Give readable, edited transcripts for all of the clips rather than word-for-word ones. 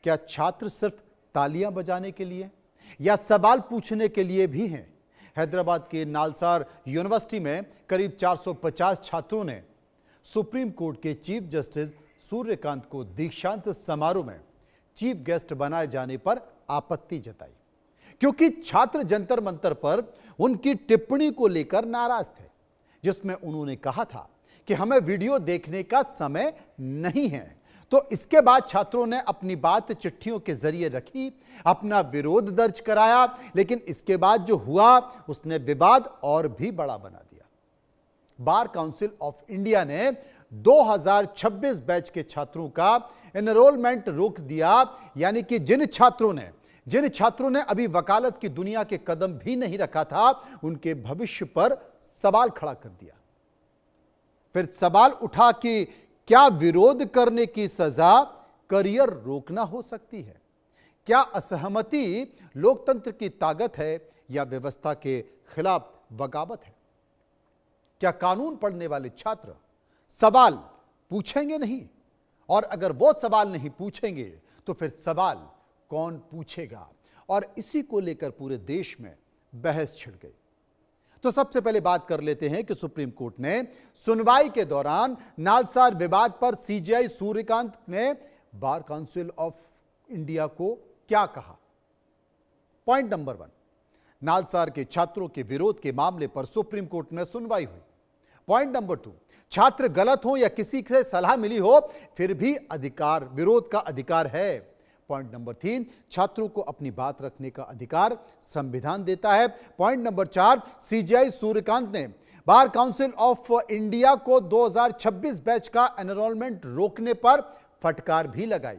क्या छात्र सिर्फ तालियां बजाने के लिए या सवाल पूछने के लिए भी हैं? हैदराबाद के नालसार यूनिवर्सिटी में करीब 450 छात्रों ने सुप्रीम कोर्ट के चीफ जस्टिस सूर्यकांत को दीक्षांत समारोह में चीफ गेस्ट बनाए जाने पर आपत्ति जताई, क्योंकि छात्र जंतर मंतर पर उनकी टिप्पणी को लेकर नाराज थे, जिसमें उन्होंने कहा था कि हमें वीडियो देखने का समय नहीं है। तो इसके बाद छात्रों ने अपनी बात चिट्ठियों के जरिए रखी, अपना विरोध दर्ज कराया, लेकिन इसके बाद जो हुआ उसने विवाद और भी बड़ा बना दिया। बार काउंसिल ऑफ इंडिया ने 2026 बैच के छात्रों का एनरोलमेंट रोक दिया, यानी कि जिन छात्रों ने अभी वकालत की दुनिया के कदम भी नहीं रखा था, उनके भविष्य पर सवाल खड़ा कर दिया। फिर सवाल उठा कि क्या विरोध करने की सजा करियर रोकना हो सकती है? क्या असहमति लोकतंत्र की ताकत है या व्यवस्था के खिलाफ बगावत है? क्या कानून पढ़ने वाले छात्र सवाल पूछेंगे नहीं? और अगर वो सवाल नहीं पूछेंगे तो फिर सवाल कौन पूछेगा? और इसी को लेकर पूरे देश में बहस छिड़ गई। तो सबसे पहले बात कर लेते हैं कि सुप्रीम कोर्ट ने सुनवाई के दौरान नालसार विवाद पर सीजेआई सूर्यकांत ने बार काउंसिल ऑफ इंडिया को क्या कहा। पॉइंट नंबर 1, नालसार के छात्रों के विरोध के मामले पर सुप्रीम कोर्ट में सुनवाई हुई। पॉइंट नंबर 2, छात्र गलत हो या किसी से सलाह मिली हो, फिर भी विरोध का अधिकार है। पॉइंट नंबर 3, छात्रों को अपनी बात रखने का अधिकार संविधान देता है। पॉइंट नंबर 4, सीजेआई सूर्यकांत ने बार काउंसिल ऑफ इंडिया को 2026 बैच का एनरोलमेंट रोकने पर फटकार भी लगाई।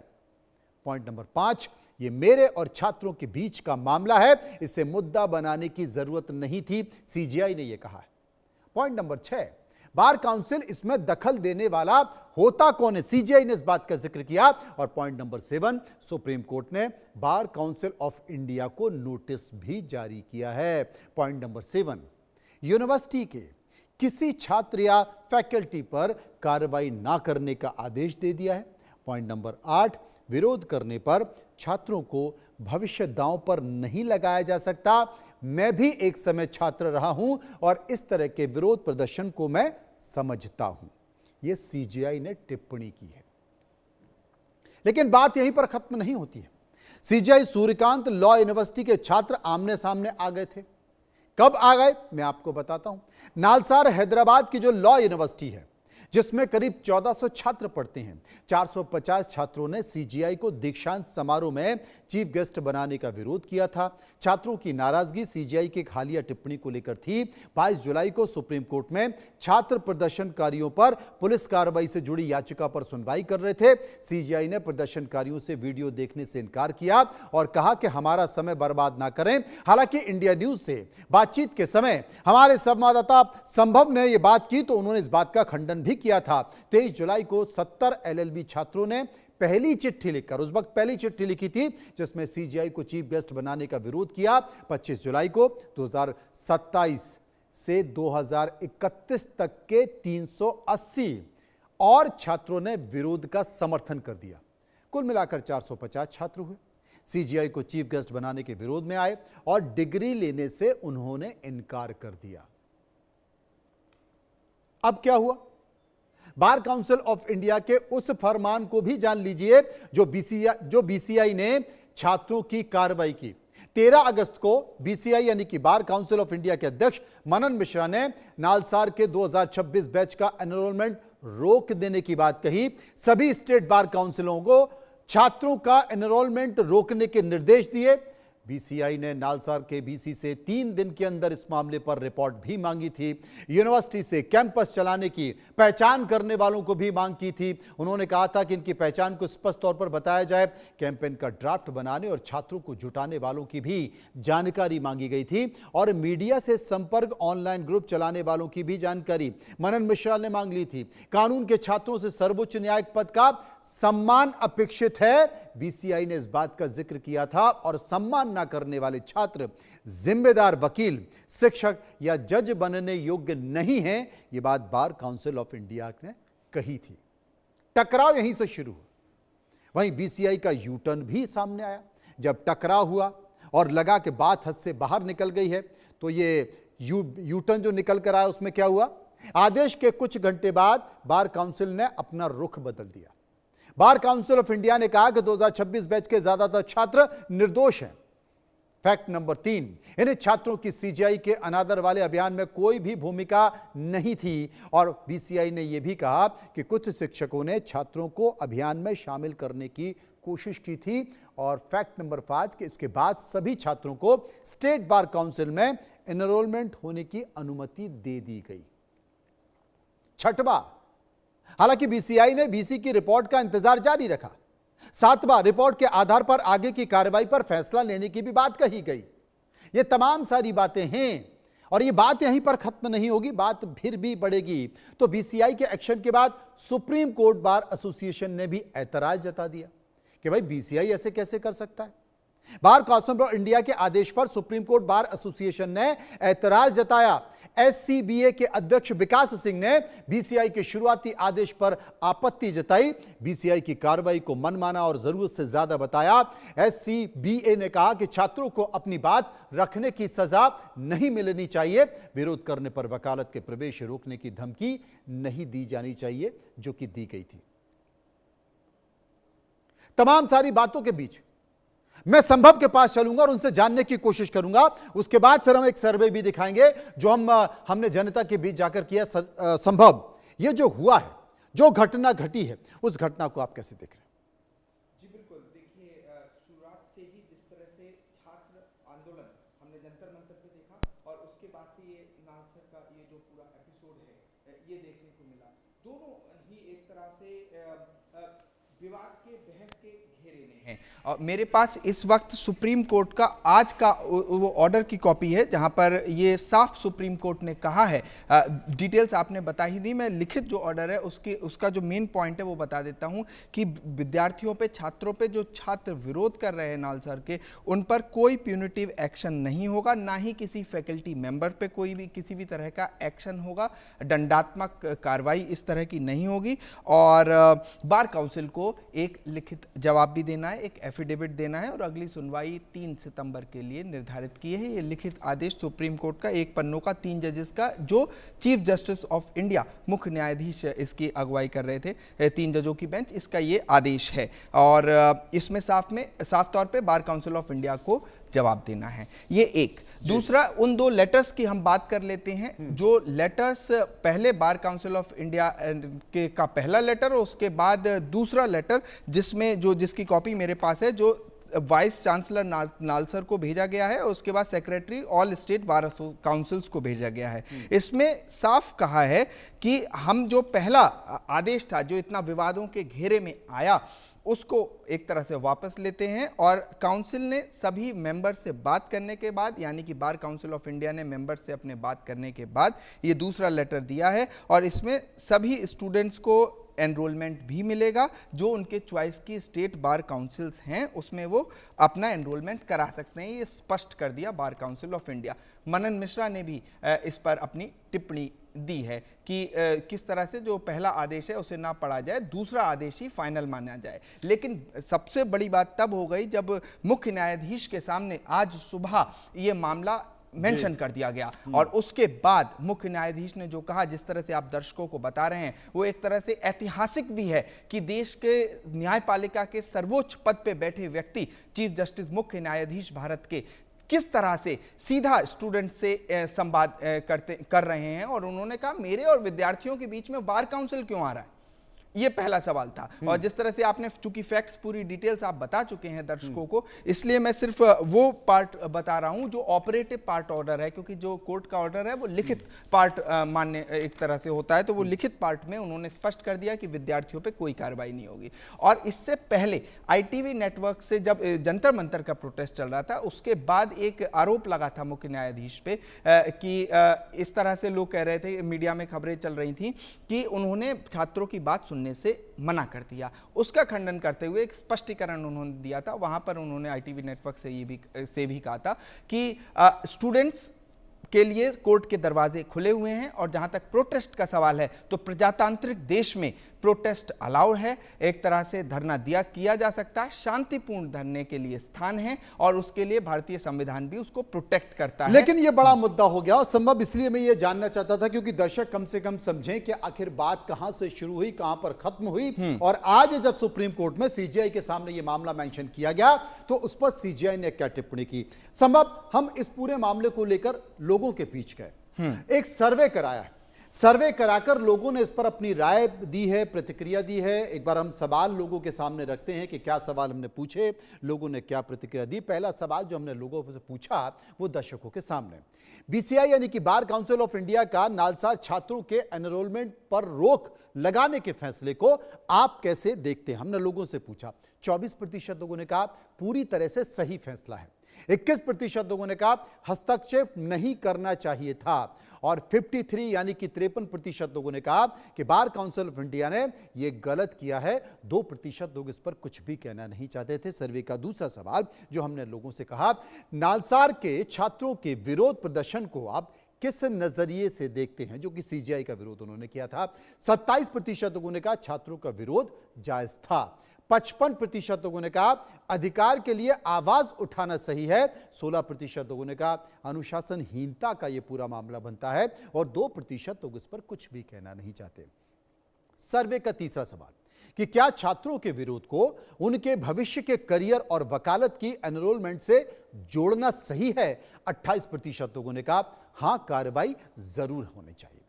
पॉइंट नंबर 5, यह मेरे और छात्रों के बीच का मामला है, इसे मुद्दा बनाने की जरूरत नहीं थी, सीजेआई ने यह कहा है। पॉइंट नंबर 6, बार काउंसिल इसमें दखल देने वाला होता कौन है, सीजेआई ने इस बात का जिक्र किया। और पॉइंट नंबर 7, सुप्रीम कोर्ट ने बार काउंसिल ऑफ इंडिया को नोटिस भी जारी किया है। पॉइंट नंबर 7, यूनिवर्सिटी के किसी छात्र या फैकल्टी पर कार्रवाई ना करने का आदेश दे दिया है। पॉइंट नंबर 8, विरोध करने पर छात्रों को भविष्य दांव पर नहीं लगाया जा सकता। मैं भी एक समय छात्र रहा हूं और इस तरह के विरोध प्रदर्शन को मैं समझता हूं, यह सीजेआई ने टिप्पणी की है। लेकिन बात यहीं पर खत्म नहीं होती है। सीजेआई सूर्यकांत लॉ यूनिवर्सिटी के छात्र आमने सामने आ गए थे। कब आ गए मैं आपको बताता हूं। नालसार हैदराबाद की जो लॉ यूनिवर्सिटी है, जिसमें करीब 1400 छात्र पढ़ते हैं, 450 छात्रों ने सीजेआई को दीक्षांत समारोह में चीफ गेस्ट बनाने का विरोध किया था। छात्रों की नाराजगी सीजेआई की एक हालिया टिप्पणी को लेकर थी। 22 जुलाई को सुप्रीम कोर्ट में छात्र प्रदर्शनकारियों पर पुलिस कार्रवाई से जुड़ी याचिका पर सुनवाई कर रहे थे। सीजेआई ने प्रदर्शनकारियों से वीडियो देखने से इनकार किया और कहा कि हमारा समय बर्बाद ना करें। हालांकि इंडिया न्यूज से बातचीत के समय हमारे संवाददाता संभव ने यह बात की तो उन्होंने इस बात का खंडन भी किया था। 23 जुलाई को 70 एलएलबी छात्रों ने पहली चिट्ठी लिखकर, उस वक्त पहली चिट्ठी लिखी थी जिसमें सीजेआई को चीफ गेस्ट बनाने का विरोध किया। 25 जुलाई को 2027 से 2031 तक के 380 और छात्रों ने विरोध का समर्थन कर दिया। कुल मिलाकर 450 छात्र हुए, सीजेआई को चीफ गेस्ट बनाने के विरोध में आए और डिग्री लेने से उन्होंने इनकार कर दिया। अब क्या हुआ? बार काउंसिल ऑफ इंडिया के उस फरमान को भी जान लीजिए जो बीसीआई ने छात्रों की कार्रवाई की। 13 अगस्त को बीसीआई यानी कि बार काउंसिल ऑफ इंडिया के अध्यक्ष मनन मिश्रा ने नालसार के 2026 बैच का एनरोलमेंट रोक देने की बात कही। सभी स्टेट बार काउंसिलों को छात्रों का एनरोलमेंट रोकने के निर्देश दिए। बीसीआई ने नालसार के बीसी से 3 दिन के अंदर इस मामले पर रिपोर्ट भी मांगी थी। यूनिवर्सिटी से कैंपस चलाने की पहचान करने वालों को भी मांग की थी। उन्होंने कहा था कि इनकी पहचान को स्पष्ट तौर पर बताया जाए। कैंपेन का ड्राफ्ट बनाने और छात्रों को जुटाने वालों की भी जानकारी मांगी गई थी और मीडिया से संपर्क, ऑनलाइन ग्रुप चलाने वालों की भी जानकारी मनन मिश्रा ने मांग ली थी। कानून के छात्रों से सर्वोच्च न्यायिक पद का सम्मान अपेक्षित है, बीसीआई ने इस बात का जिक्र किया था। और सम्मान ना करने वाले छात्र जिम्मेदार वकील, शिक्षक या जज बनने योग्य नहीं हैं, यह बात बार काउंसिल ऑफ इंडिया ने कही थी। टकराव यहीं से शुरू हुआ। वहीं बीसीआई का यू टर्न भी सामने आया। जब टकराव हुआ और लगा कि बात हद से बाहर निकल गई है, तो ये यू टर्न जो निकल कर आया उसमें क्या हुआ, आदेश के कुछ घंटे बाद बार काउंसिल ने अपना रुख बदल दिया। बार काउंसिल ऑफ इंडिया ने कहा कि 2026 बैच के ज्यादातर छात्र निर्दोष हैं। फैक्ट नंबर 3, इन छात्रों की सीजीआई के अनादर वाले अभियान में कोई भी भूमिका नहीं थी। और बीसीआई ने यह भी कहा कि कुछ शिक्षकों ने छात्रों को अभियान में शामिल करने की कोशिश की थी। और फैक्ट नंबर 5 कि इसके बाद सभी छात्रों को स्टेट बार काउंसिल में एनरोलमेंट होने की अनुमति दे दी गई। छठवां, हालांकि बीसीआई ने बीसी की रिपोर्ट का इंतजार जारी रखा। सातवां, रिपोर्ट के आधार पर आगे की कार्रवाई पर फैसला लेने की भी बात कही गई। ये तमाम सारी बातें हैं और ये बात यहीं पर खत्म नहीं होगी, बात फिर भी बढ़ेगी। तो बीसीआई के एक्शन के बाद सुप्रीम कोर्ट बार एसोसिएशन ने भी ऐतराज जता दिया कि भाई बीसीआई ऐसे कैसे कर सकता है। बार काउंसिल ऑफ इंडिया के आदेश पर सुप्रीम कोर्ट बार एसोसिएशन ने ऐतराज जताया। एससीबीए के अध्यक्ष विकास सिंह ने बीसीआई के शुरुआती आदेश पर आपत्ति जताई। बीसीआई की कार्रवाई को मनमाना और जरूरत से ज्यादा बताया। एससीबीए ने कहा कि छात्रों को अपनी बात रखने की सजा नहीं मिलनी चाहिए, विरोध करने पर वकालत के प्रवेश रोकने की धमकी नहीं दी जानी चाहिए, जो कि दी गई थी। तमाम सारी बातों के बीच मैं संभव के पास चलूंगा और उनसे जानने की कोशिश करूंगा। उसके बाद फिर हम एक सर्वे भी दिखाएंगे जो हमने जनता के बीच जाकर किया। संभव, ये जो हुआ है, जो घटना घटी है, उस घटना को आप कैसे देख रहे हैं? जी बिल्कुल, देखिए शुरुआत से ही जिस तरह से छात्र आंदोलन हमने जंतर मंतर पे देखा और उसके बाद से ये नालसर का ये जो पूरा एपिसोड है ये देखने को मिला। दोनों ही एक तरह से विवाद के, बहस के घेरे में हैं। और मेरे पास इस वक्त सुप्रीम कोर्ट का आज का वो ऑर्डर की कॉपी है जहां पर ये साफ सुप्रीम कोर्ट ने कहा है, डिटेल्स आपने बता ही दी, मैं लिखित जो ऑर्डर है उसका जो मेन पॉइंट है वो बता देता हूं कि विद्यार्थियों पे, छात्रों पे, जो छात्र विरोध कर रहे हैं नालसर के, उन पर कोई प्यूनिटिव एक्शन नहीं होगा, ना ही किसी फैकल्टी मेंबर पे कोई भी किसी भी तरह का एक्शन होगा, दंडात्मक कार्रवाई इस तरह की नहीं होगी। और बार काउंसिल को एक लिखित जवाब भी देना है, एक एफिडेविट देना है और अगली सुनवाई 3 सितंबर के लिए निर्धारित की है। ये लिखित आदेश सुप्रीम कोर्ट का 1 पन्नों का 3 जजेस का, जो चीफ जस्टिस ऑफ इंडिया मुख्य न्यायाधीश इसकी अगुवाई कर रहे थे, 3 जजों की बेंच, इसका ये आदेश है। और इसमें साफ तौर पे बार काउंसिल ऑफ इंडिया को जवाब देना है। ये एक। दूसरा, उन 2 लेटर्स की हम बात कर लेते हैं। जो लेटर्स पहले बार काउंसिल ऑफ इंडिया का पहला लेटर और उसके बाद दूसरा लेटर जिसकी कॉपी मेरे पास है, जो वाइस चांसलर नालसर को भेजा गया है और उसके बाद secretary all state bar councils को भेजा गया है। इसमें साफ कहा है कि हम जो पहला आदेश था जो इतना विवादों के घेरे में आया, उसको एक तरह से वापस लेते हैं। और काउंसिल ने सभी मेंबर से बात करने के बाद, यानी कि बार काउंसिल ऑफ इंडिया ने मेंबर से अपने बात करने के बाद ये दूसरा लेटर दिया है और इसमें सभी स्टूडेंट्स को एनरोलमेंट भी मिलेगा। जो उनके चॉइस की स्टेट बार काउंसिल्स हैं उसमें वो अपना एनरोलमेंट करा सकते हैं, ये स्पष्ट कर दिया बार काउंसिल ऑफ इंडिया। मनन मिश्रा ने भी इस पर अपनी टिप्पणी दी है कि किस तरह से जो पहला आदेश है उसे ना पढ़ा जाए, दूसरा आदेश ही फाइनल माना जाए। लेकिन सबसे बड़ी बात तब हो गई जब मुख्य न्यायाधीश के सामने आज सुबह ये मामला मेंशन कर दिया गया और उसके बाद मुख्य न्यायाधीश ने जो कहा, जिस तरह से आप दर्शकों को बता रहे हैं, वो एक तरह से ऐतिहासिक भी है कि देश के न्यायपालिका के सर्वोच्च पद पे बैठे व्यक्ति, चीफ जस्टिस मुख्य न्यायाधीश भारत के, किस तरह से सीधा स्टूडेंट से संवाद कर रहे हैं। और उन्होंने कहा, मेरे और विद्यार्थियों के बीच में बार काउंसिल क्यों आ रहा है, ये पहला सवाल था। और जिस तरह से आपने, चूंकि फैक्ट्स पूरी डिटेल्स आप बता चुके हैं दर्शकों को, इसलिए मैं सिर्फ वो पार्ट बता रहा हूं जो ऑपरेटिव पार्ट ऑर्डर है, क्योंकि जो कोर्ट का ऑर्डर है वो लिखित पार्ट मान्य एक तरह से होता है। तो वो लिखित पार्ट में उन्होंने स्पष्ट कर दिया कि विद्यार्थियों पे कोई कार्रवाई नहीं होगी। और इससे पहले आईटीवी नेटवर्क से जब जंतर मंतर का प्रोटेस्ट चल रहा था, उसके बाद एक आरोप लगा था मुख्य न्यायाधीश पे कि इस तरह से लोग कह रहे थे, मीडिया में खबरें चल रही थी कि उन्होंने छात्रों की बात सुनने से मना कर दिया। उसका खंडन करते हुए एक स्पष्टीकरण उन्होंने दिया था। वहां पर उन्होंने आईटीवी नेटवर्क से भी कहा था कि स्टूडेंट्स के लिए कोर्ट के दरवाजे खुले हुए हैं और जहां तक प्रोटेस्ट का सवाल है तो प्रजातांत्रिक देश में प्रोटेस्ट अलाउड है, एक तरह से धरना दिया किया जा सकता है, शांतिपूर्ण धरने के लिए स्थान है और उसके लिए भारतीय संविधान भी उसको प्रोटेक्ट करता है। लेकिन यह बड़ा मुद्दा हो गया और संभव इसलिए मैं ये जानना चाहता था क्योंकि दर्शक कम से कम समझें कि आखिर बात कहां से शुरू हुई, कहां पर खत्म हुई। और आज जब सुप्रीम कोर्ट में सीजीआई के सामने यह मामला मेंशन किया गया तो उस पर सीजीआई ने क्या टिप्पणी की। संभव हम इस पूरे मामले को लेकर लोगों के बीच गए, एक सर्वे कराया है, सर्वे कराकर लोगों ने इस पर अपनी राय दी है, प्रतिक्रिया दी है। एक बार हम सवाल लोगों के सामने रखते हैं कि क्या सवाल हमने पूछे, लोगों ने क्या प्रतिक्रिया दी। पहला सवाल जो हमने लोगों से पूछा वो दर्शकों के सामने, बीसीआई यानी कि बार काउंसिल ऑफ इंडिया का नालसार छात्रों के एनरोलमेंट पर रोक लगाने के फैसले को आप कैसे देखते हैं, हमने लोगों से पूछा। 24% लोगों ने कहा पूरी तरह से सही फैसला है, 21% लोगों ने कहा हस्तक्षेप नहीं करना चाहिए था और 53 यानी कि 53% लोगों ने कहा कि बार काउंसिल ऑफ इंडिया ने यह गलत किया है। 2% लोग इस पर कुछ भी कहना नहीं चाहते थे। सर्वे का दूसरा सवाल जो हमने लोगों से कहा, नालसार के छात्रों के विरोध प्रदर्शन को आप किस नजरिए से देखते हैं, जो कि सीजीआई का विरोध उन्होंने किया था। 27% लोगों ने कहा छात्रों का विरोध जायज था। 55% लोगों ने कहा अधिकार के लिए आवाज उठाना सही है। 16% लोगों ने कहा अनुशासनहीनता का यह पूरा मामला बनता है और 2% लोग इस पर कुछ भी कहना नहीं चाहते। सर्वे का तीसरा सवाल कि क्या छात्रों के विरोध को उनके भविष्य के करियर और वकालत की एनरोलमेंट से जोड़ना सही है। 28% लोगों ने कहा हां कार्रवाई जरूर होनी चाहिए।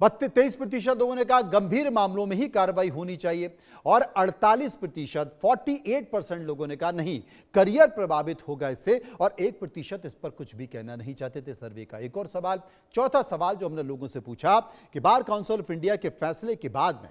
23% लोगों ने कहा गंभीर मामलों में ही कार्रवाई होनी चाहिए और 48% 48% लोगों ने कहा नहीं करियर प्रभावित होगा इससे और 1% इस पर कुछ भी कहना नहीं चाहते थे। सर्वे का एक और सवाल, चौथा सवाल जो हमने लोगों से पूछा कि बार काउंसिल ऑफ इंडिया के फैसले के बाद में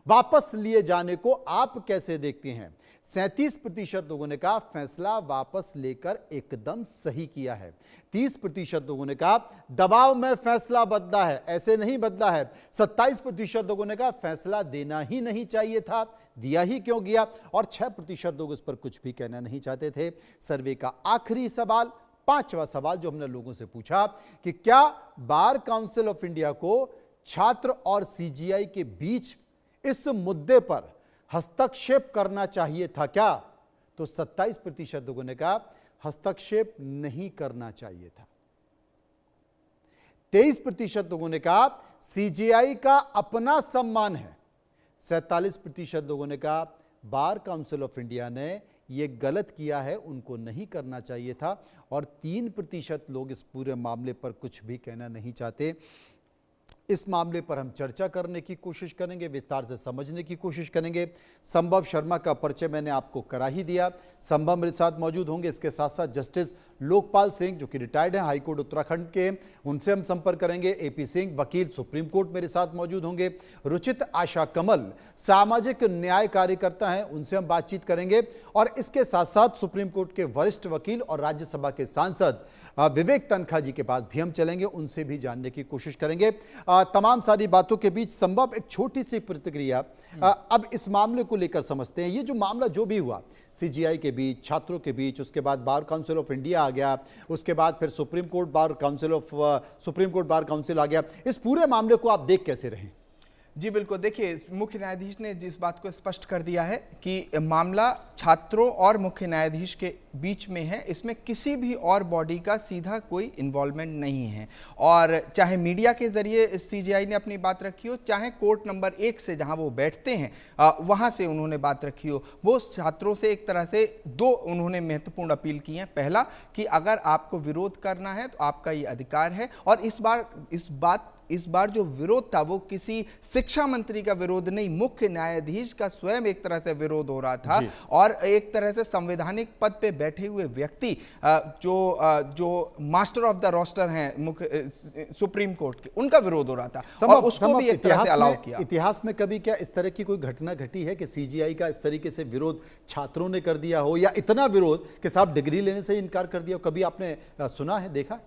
वापस लिए जाने को आप कैसे देखते हैं। 37% लोगों ने कहा फैसला वापस लेकर एकदम सही किया है। 30% लोगों ने कहा दबाव में फैसला बदला है, ऐसे नहीं बदला है। 27% लोगों ने कहा फैसला देना ही नहीं चाहिए था, दिया ही क्यों गया, और 6% लोग इस पर कुछ भी कहना नहीं चाहते थे। सर्वे का आखिरी सवाल, पांचवा सवाल जो हमने लोगों से पूछा कि क्या बार काउंसिल ऑफ इंडिया को छात्र और सीजीआई के बीच इस मुद्दे पर हस्तक्षेप करना चाहिए था क्या, तो 27% लोगों ने कहा हस्तक्षेप नहीं करना चाहिए था। 23% लोगों ने कहा सीजीआई का अपना सम्मान है। 47% लोगों ने कहा बार काउंसिल ऑफ इंडिया ने यह गलत किया है, उनको नहीं करना चाहिए था, और 3% लोग इस पूरे मामले पर कुछ भी कहना नहीं चाहते। इस मामले पर हम चर्चा करने की कोशिश करेंगे, विस्तार से समझने की कोशिश करेंगे। संभव शर्मा का परिचय मैंने आपको करा ही दिया, संभव मेरे साथ मौजूद होंगे। इसके साथ साथ जस्टिस लोकपाल सिंह जो कि रिटायर्ड हैं हाईकोर्ट उत्तराखंड के, उनसे हम संपर्क करेंगे। एपी सिंह वकील सुप्रीम कोर्ट मेरे साथ मौजूद होंगे। रुचित आशा कमल सामाजिक न्याय कार्यकर्ता हैं, उनसे हम बातचीत करेंगे। और इसके साथ साथ सुप्रीम कोर्ट के वरिष्ठ वकील और राज्यसभा के सांसद विवेक तनखा जी के पास भी हम चलेंगे, उनसे भी जानने की कोशिश करेंगे। तमाम सारी बातों के बीच संभव एक छोटी सी प्रतिक्रिया अब इस मामले को लेकर समझते हैं। ये जो मामला जो भी हुआ सीजीआई के बीच, छात्रों के बीच, उसके बाद बार काउंसिल ऑफ इंडिया आ गया, उसके बाद फिर सुप्रीम कोर्ट बार काउंसिल आ गया, इस पूरे मामले को आप देख कैसे रहे? जी बिल्कुल, देखिए मुख्य न्यायाधीश ने जिस बात को स्पष्ट कर दिया है कि मामला छात्रों और मुख्य न्यायाधीश के बीच में है, इसमें किसी भी और बॉडी का सीधा कोई इन्वॉल्वमेंट नहीं है। और चाहे मीडिया के जरिए सीजीआई ने अपनी बात रखी हो, चाहे कोर्ट नंबर 1 से जहां वो बैठते हैं वहां से उन्होंने बात रखी हो, वो छात्रों से एक तरह से दो उन्होंने महत्वपूर्ण अपील की है। पहला कि अगर आपको विरोध करना है तो आपका ये अधिकार है, और इस बार जो विरोध था वो किसी शिक्षा मंत्री का विरोध नहीं, मुख्य न्यायाधीश का स्वयं एक तरह से विरोध हो रहा था। और एक तरह से संवैधानिक पद पे बैठे हुए व्यक्ति जो मास्टर ऑफ द रोस्टर हैं मुख्य सुप्रीम कोर्ट के, उनका विरोध हो रहा था और उसको भी एक तरह से अलाउ किया। इतिहास में कभी क्या इस तरह की कोई घटना घटी है कि सीजीआई का इस तरीके से विरोध छात्रों ने कर दिया हो, या इतना विरोध कि साहब डिग्री लेने से इनकार कर दिया हो? कभी आपने सुना है, देखा?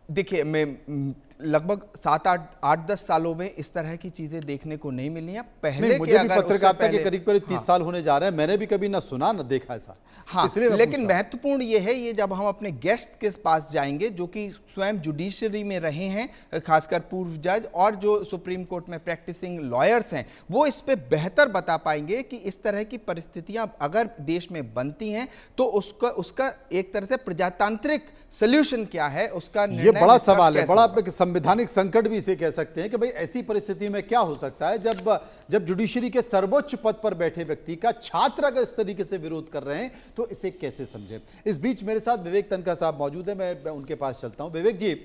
देखिए, मैं लगभग 7-8-10 सालों में इस तरह की चीजें देखने को नहीं मिली हैं। पहले नहीं, के मुझे भी अगर उससे पत्रकारिता के पहले- करीब 30 साल होने जा रहे हैं, मैंने भी कभी ना सुना ना देखा ऐसा। हाँ, इसलिए मैं लेकिन पूछ रहा हूं। महत्वपूर्ण ये है, ये जब हम अपने गेस्ट के पास जाएंगे जो कि स्वयं जुडिशरी में रहे हैं, खासकर पूर्व जज और जो सुप्रीम कोर्ट में प्रैक्टिसिंग लॉयर्स हैं, वो इस पे बेहतर बता पाएंगे कि इस तरह की परिस्थितियां अगर देश में बनती हैं तो उसका एक तरह से प्रजातांत्रिक सोल्यूशन क्या है, उसका ये निर्णय बड़ा निष्कर्ष सवाल है, कैसे बड़ा होगा? एक संवैधानिक संकट भी इसे कह सकते हैं कि भाई ऐसी परिस्थिति में क्या हो सकता है जब जुडिशरी के सर्वोच्च पद पर बैठे व्यक्ति का छात्र अगर इस तरीके से विरोध कर रहे हैं तो इसे कैसे समझें। इस बीच मेरे साथ विवेक तनखा साहब मौजूद है, मैं उनके पास चलता हूं। विवेक जी,